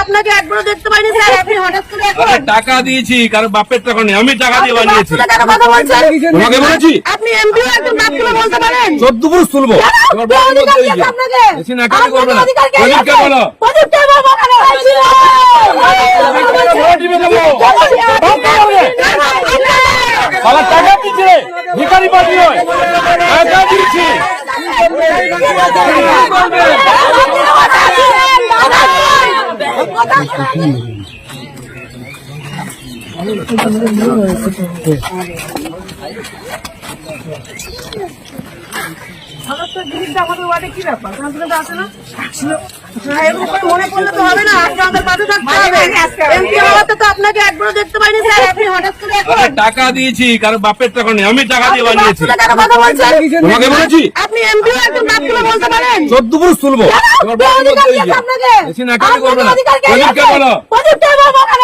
আপনাকে একবারও দেখতে পাইনি স্যার, আপনি হঠাৎ করে এখন টাকা দিয়েছি, কারণ বাপের টাকা নেই, আমি টাকা দিয়ে বানিয়েছি। কেন কথা বলছেন? তোমাকে বলেছি আপনি এমপি একজন বাপ তুলে বলতে পারেন? 14 পুরুষ তুলবো। এবার কে বলতে অধিকার বলতে দিয়েছে আপনাকে? বেশি নাকামি করবে না। অধিকার কে প্রদীপকে দিয়েছে? বলো। প্রদীপকে বলবো কেন? ভোট দিবে দেবো। শালা টাকা দিচ্ছে, ভিখারি পার্টি নয়, টাকা দিয়েছি। আমাদের ওয়ার্ডে কি ব্যাপার? আসে না? মনে পড়লে তো হবে না, আজকে আমাদের পাশে থাকতে হবে। এমপি হওয়াতে তো আপনাকে একবারও দেখতে পাইনি স্যার, আপনি হঠাৎ করে এখন টাকা দিয়েছি, কারণ বাপের টাকা নেই, আমি টাকা দিয়ে বানিয়েছি। কেন কথা বলছেন? তোমাকে বলেছি আপনি এমপি একজন বাপ তুলে বলতে পারেন? 14 পুরুষ তুলবো। এবার কে বলতে অধিকার বলতে দিয়েছে আপনাকে? বেশি নাকামি করবে না। অধিকার কে প্রদীপকে দিয়েছে? বলো। প্রদীপকে বলবো কেন?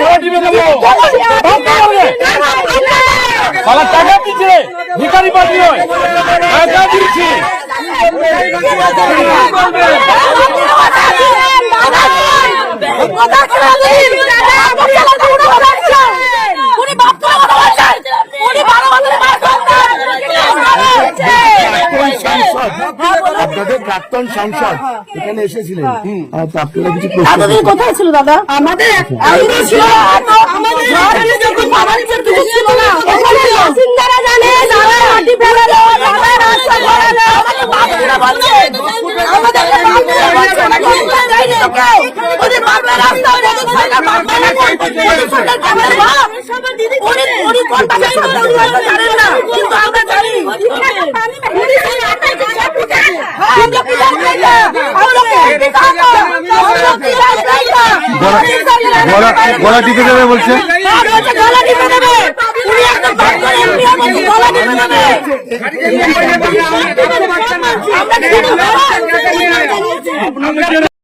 ভোট দিবে দেবো। শালা টাকা দিচ্ছে, ভিখারি পার্টি নয়, টাকা দিচ্ছি। আপনাদের প্রাক্তন সাংসদ এখানে এসেছিলেন, আপনারা কিছু এতদিন কোথায় ছিল দাদা? আমাদের ছিল আমাদের যখন বাঙালিদের কিছু ছিল না, এখানে বাসিন্দারা জানে যারা মাটি ফেলালো, যারা রাস্তা করালো, আমাদের বাপরা বলছে, আমাদেরকে বাপরা বলছে, আমরা যাইনি তো কেউ, ওদের বাপরা রাস্তা বন্ধ করে না, বাপরা না ওদের সরকার কেমন বাপ, উনি কোন টাকা সরকার জানেন না, কিন্তু আমরা জানি। গলা টিপে দেবে বলছে। গলা টিপে দেবে, উনি একদম গলা টিপে দেবে। আমরা